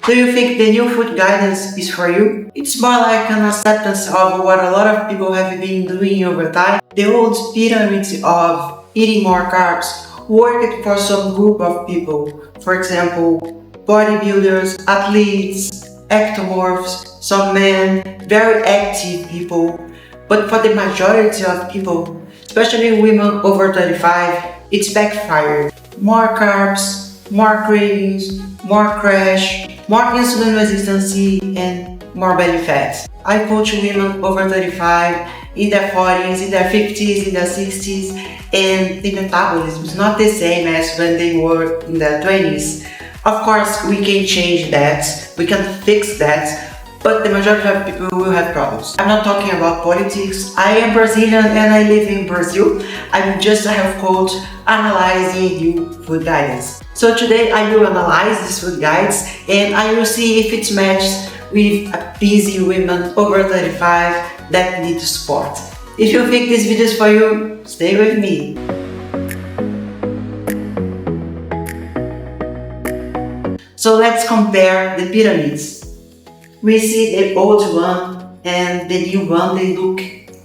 Do you think the new food guidance is for you? It's more like an acceptance of what a lot of people have been doing over time. The old pyramids of eating more carbs worked for some group of people. For example, bodybuilders, athletes, ectomorphs, some men, very active people. But for the majority of people, especially women over 35, it's backfired. More carbs, more cravings, more crash, more insulin resistance, and more belly fat. I coach women over 35, in their 40s, in their 50s, in their 60s, and the metabolism is not the same as when they were in their 20s. Of course, we can change that, we can fix that, but the majority of people will have problems. I'm not talking about politics. I am Brazilian and I live in Brazil. I'm just a health coach analyzing new food guidance. So today I will analyze these food guides and I will see if it's matched with a busy women over 35 that need support. If you think this video is for you, stay with me. So let's compare the pyramids. We see the old one and the new one, they look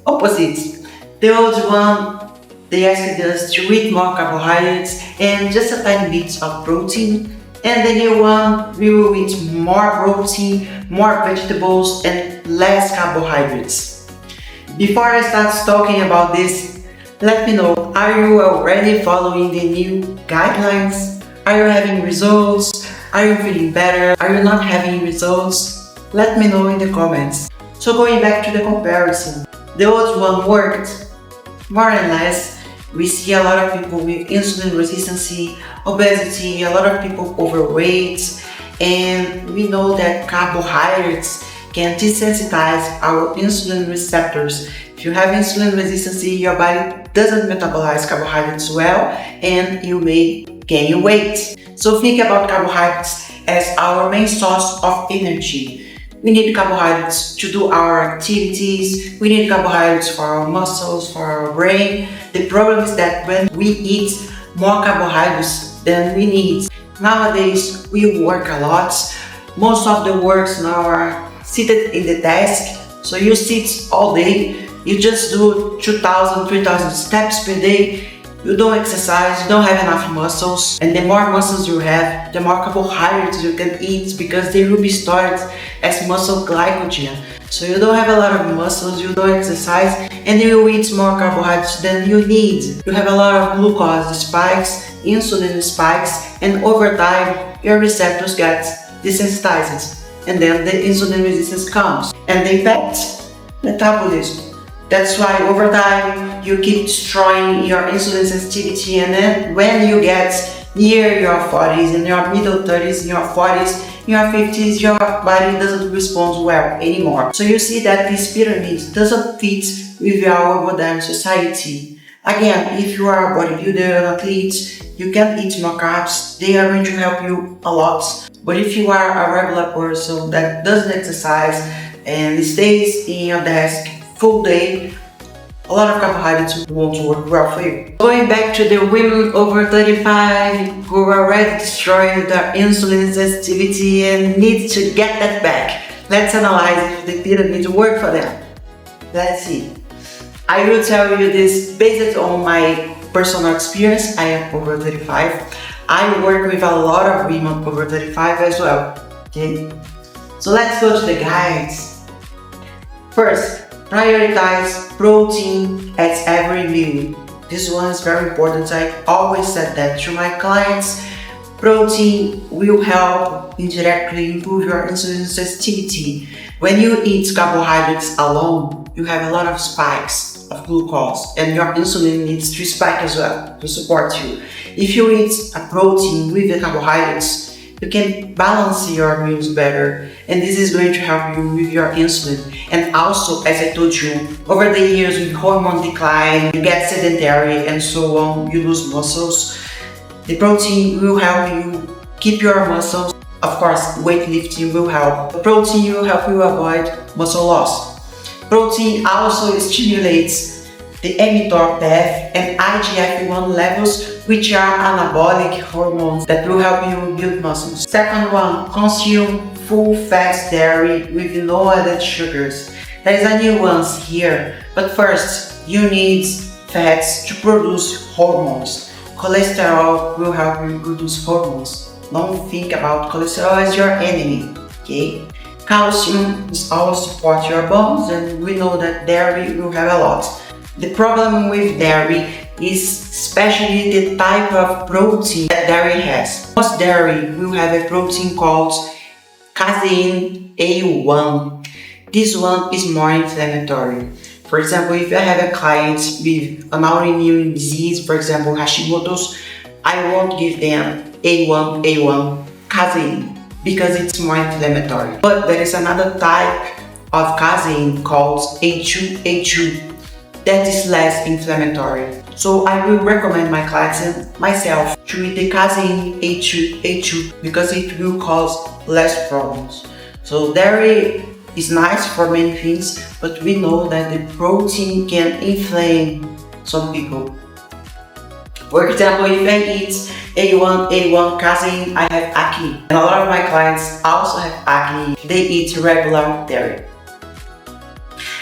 opposite. The old one, they asked us to eat more carbohydrates and just a tiny bit of protein. And the new one, we will eat more protein, more vegetables and less carbohydrates. Before I start talking about this, let me know, are you already following the new guidelines? Are you having results? Are you feeling better? Are you not having results? Let me know in the comments. So going back to the comparison, the old one worked more or less. We see a lot of people with insulin resistance, obesity, a lot of people overweight, and we know that carbohydrates can desensitize our insulin receptors. If you have insulin resistance, your body doesn't metabolize carbohydrates well and you may gain weight. So think about carbohydrates as our main source of energy. We need carbohydrates to do our activities, we need carbohydrates for our muscles, for our brain. The problem is that when we eat more carbohydrates than we need, nowadays we work a lot. Most of the works now are seated in the desk, so you sit all day, you just do 2,000, 3,000 steps per day. You don't exercise, you don't have enough muscles, and the more muscles you have, the more carbohydrates you can eat because they will be stored as muscle glycogen. So you don't have a lot of muscles, you don't exercise, and you eat more carbohydrates than you need. You have a lot of glucose spikes, insulin spikes, and over time your receptors get desensitized, and then the insulin resistance comes, and the impact metabolism. That's why over time you keep destroying your insulin sensitivity, and then when you get near your 40s, in your middle 30s, in your 40s, in your 50s, your body doesn't respond well anymore. So you see that this pyramid doesn't fit with our modern society. Again, if you are a bodybuilder, an athlete, you can eat more carbs, they are going to help you a lot. But if you are a regular person that doesn't exercise and stays in your desk full day, a lot of carbohydrates won't work well for you. Going back to the women over 35 who already destroyed their insulin sensitivity and need to get that back. Let's analyze if the pyramid work for them. Let's see. I will tell you this based on my personal experience. I am over 35. I work with a lot of women over 35 as well. Okay? So let's go to the guides. First, prioritize protein at every meal. This one is very important. I always said that to my clients. Protein will help indirectly improve your insulin sensitivity. When you eat carbohydrates alone, you have a lot of spikes of glucose and your insulin needs to spike as well to support you. If you eat a protein with the carbohydrates, you can balance your meals better, and this is going to help you with your insulin. And also, as I told you, over the years with hormone decline, you get sedentary and so on, you lose muscles. The protein will help you keep your muscles. Of course, weightlifting will help. The protein will help you avoid muscle loss. Protein also stimulates the mTOR path, and IGF-1 levels, which are anabolic hormones that will help you build muscles. Second one, consume full-fat dairy with no added sugars. There is a nuance here, but first, you need fats to produce hormones. Cholesterol will help you produce hormones. Don't think about cholesterol as your enemy, okay? Calcium is always support your bones, and we know that dairy will have a lot. The problem with dairy is especially the type of protein that dairy has. Most dairy will have a protein called casein A1. This one is more inflammatory. For example, if I have a client with an autoimmune disease, for example Hashimoto's, I won't give them A1 casein because it's more inflammatory. But there is another type of casein called A2 that is less inflammatory. So I will recommend my clients and myself to eat the casein A2 because it will cause less problems. So dairy is nice for many things, but we know that the protein can inflame some people. For example, if I eat A1 casein, I have acne. And a lot of my clients also have acne if they eat regular dairy.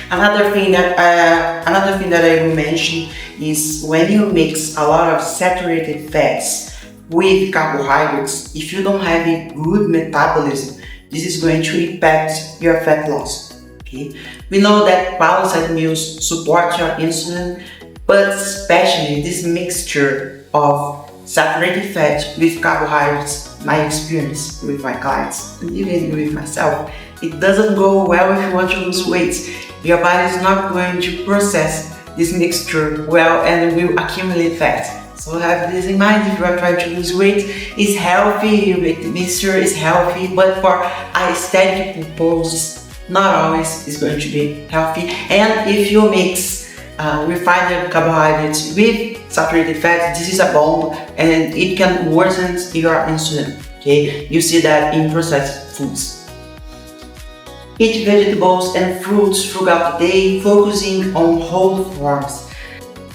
Another thing that I will mention is when you mix a lot of saturated fats with carbohydrates, if you don't have a good metabolism, this is going to impact your fat loss. Okay? We know that balanced meals support your insulin, but especially this mixture of saturated fat with carbohydrates, my experience with my clients and even with myself, it doesn't go well if you want to lose weight. Your body is not going to process this mixture well and will accumulate fat. So have this in mind if you are trying to lose weight. It's healthy, the mixture is healthy, but for aesthetic purposes, not always is going to be healthy. And if you mix refined carbohydrates with saturated fat, this is a bomb and it can worsen your insulin. Okay, you see that in processed foods. Eat vegetables and fruits throughout the day, focusing on whole forms.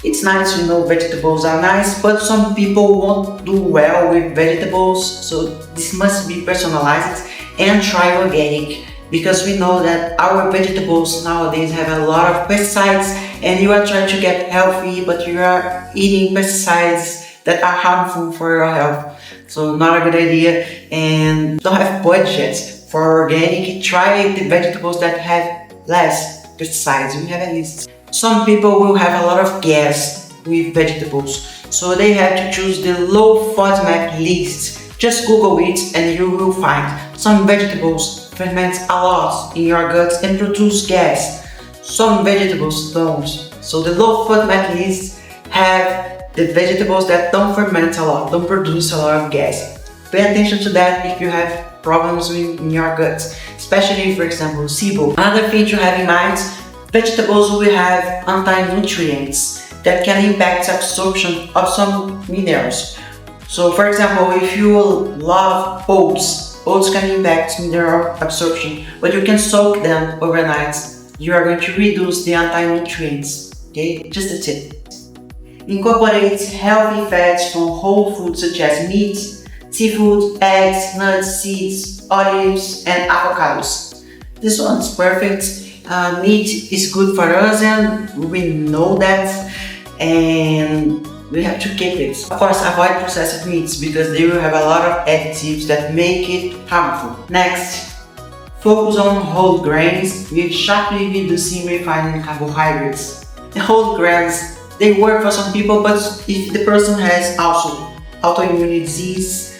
It's nice to know vegetables are nice, but some people won't do well with vegetables, so this must be personalized and try organic, because we know that our vegetables nowadays have a lot of pesticides and you are trying to get healthy, but you are eating pesticides that are harmful for your health. So not a good idea, and don't have budget for organic. Try the vegetables that have less pesticides. We have a list. Some people will have a lot of gas with vegetables, so they have to choose the low FODMAP list. Just Google it and you will find some vegetables ferment a lot in your guts and produce gas. Some vegetables don't. So the low FODMAP list have the vegetables that don't ferment a lot, don't produce a lot of gas. Pay attention to that if you have problems in your guts, especially for example SIBO. Another thing to have in mind, vegetables will have anti-nutrients that can impact absorption of some minerals. So for example, if you love oats can impact mineral absorption, but you can soak them overnight. You are going to reduce the anti-nutrients. Okay, just a tip. Incorporate healthy fats from whole foods such as meat, seafood, eggs, nuts, seeds, olives, and avocados. This one is perfect. Meat is good for us and we know that, and we have to keep it. Of course, avoid processed meats because they will have a lot of additives that make it harmful. Next, focus on whole grains with sharply reducing refined carbohydrates. The whole grains, they work for some people, but if the person has also autoimmune disease,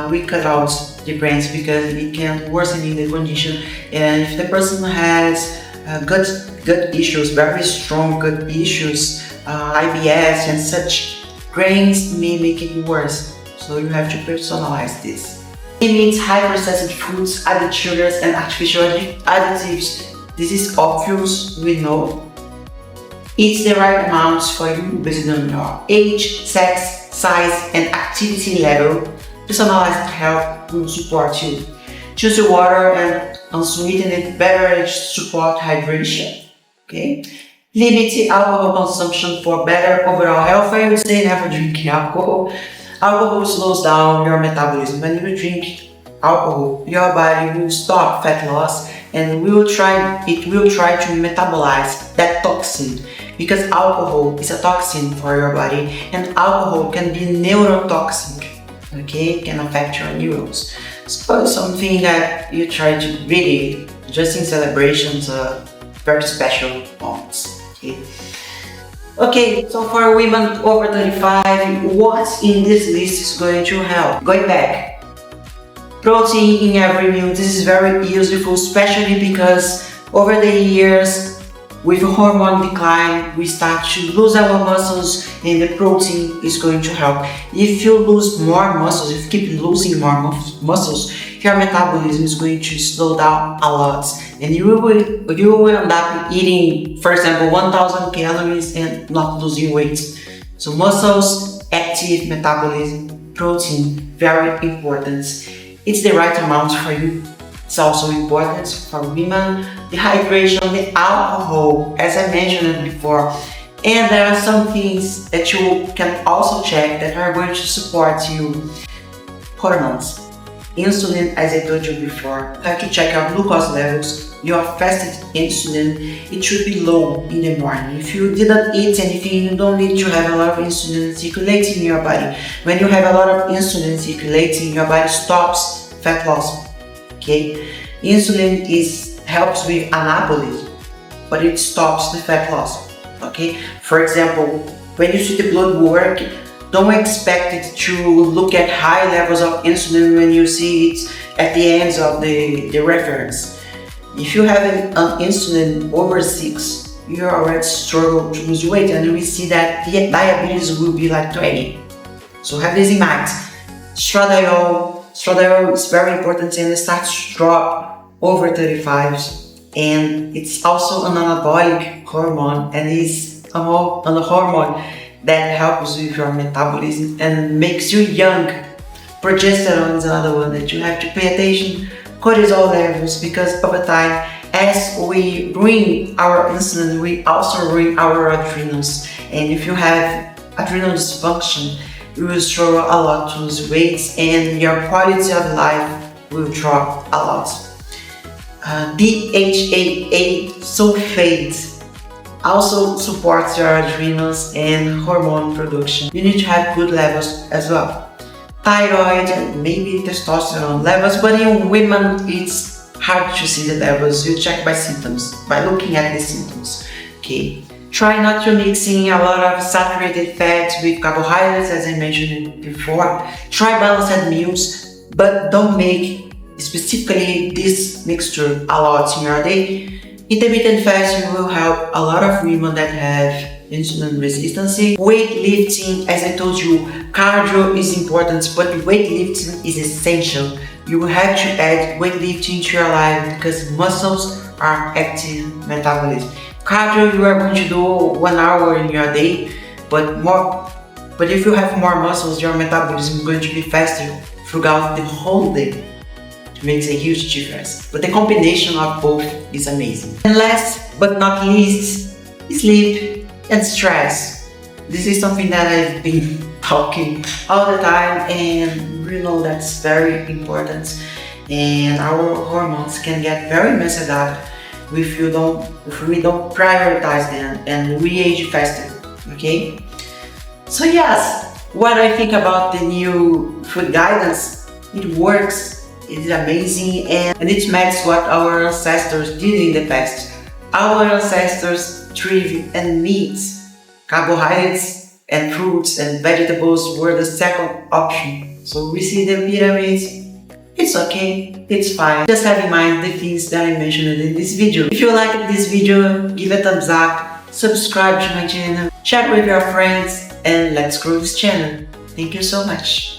we cut out the grains because it can worsen the condition. And if the person has gut issues, very strong gut issues, IBS and such, grains may make it worse. So you have to personalize this. It means high processed foods, added sugars and artificial additives. This is obvious, we know. Eat the right amounts for you based on your age, sex, size and activity level. Personalized health will support you. Choose the water and unsweetened beverage support hydration. Okay? Limit alcohol consumption for better overall health. I would say never drink alcohol. Alcohol slows down your metabolism. When you drink alcohol, your body will stop fat loss and it will try to metabolize that toxin, because alcohol is a toxin for your body and alcohol can be neurotoxic. Okay, it can affect your neurons. So it's something that you try to really just in celebrations, very special moments. Okay, so for women over 35, what in this list is going to help? Going back, protein in every meal. This is very useful, especially because over the years, with hormone decline, we start to lose our muscles and the protein is going to help. If you lose more muscles, if you keep losing more muscles, your metabolism is going to slow down a lot and you will end up eating, for example, 1000 calories and not losing weight. So muscles, active metabolism, protein, very important. It's the right amount for you. It's also important for women. The hydration, the alcohol, as I mentioned before. And there are some things that you can also check that are going to support you. Hormones. Insulin, as I told you before, you have to check your glucose levels. Your fasted insulin, it should be low in the morning. If you didn't eat anything, you don't need to have a lot of insulin circulating in your body. When you have a lot of insulin circulating, your body stops fat loss. Okay, insulin helps with anabolism, but it stops the fat loss. Okay, for example, when you see the blood work, don't expect it to look at high levels of insulin when you see it at the ends of the reference. If you have an insulin over 6, you already struggle to lose weight, and we see that the diabetes will be like 20. So have this in mind. Estradiol is very important and it starts to drop over 35, and it's also an anabolic hormone and is a hormone that helps with your metabolism and makes you young. Progesterone is another one that you have to pay attention. Cortisol levels, because over time, as we bring our insulin, we also bring our adrenals, and if you have adrenal dysfunction, you will struggle a lot to lose weight and your quality of life will drop a lot. DHEA sulfate also supports your adrenals and hormone production. You need to have good levels as well. Thyroid and maybe testosterone levels, but in women it's hard to see the levels. You check by symptoms, by looking at the symptoms. Okay. Try not to mixing a lot of saturated fats with carbohydrates, as I mentioned before. Try balanced meals, but don't make specifically this mixture a lot in your day. Intermittent fasting will help a lot of women that have insulin resistance. Weightlifting, as I told you, cardio is important, but weightlifting is essential. You will have to add weightlifting to your life because muscles are active metabolism. Cardio, you are going to do 1 hour in your day, but if you have more muscles, your metabolism is going to be faster throughout the whole day. It makes a huge difference. But the combination of both is amazing. And last but not least, sleep and stress. This is something that I've been talking all the time, and we know that's very important. And our hormones can get very messed up if we don't prioritize them and we age faster. Okay? So yes, what I think about the new food guidance, it works, it's amazing, and it matches what our ancestors did in the past. Our ancestors thrived and meat, carbohydrates and fruits and vegetables were the second option. So we see the pyramids. It's okay, it's fine. Just have in mind the things that I mentioned in this video. If you liked this video, give a thumbs up, subscribe to my channel, share with your friends, and let's grow this channel. Thank you so much.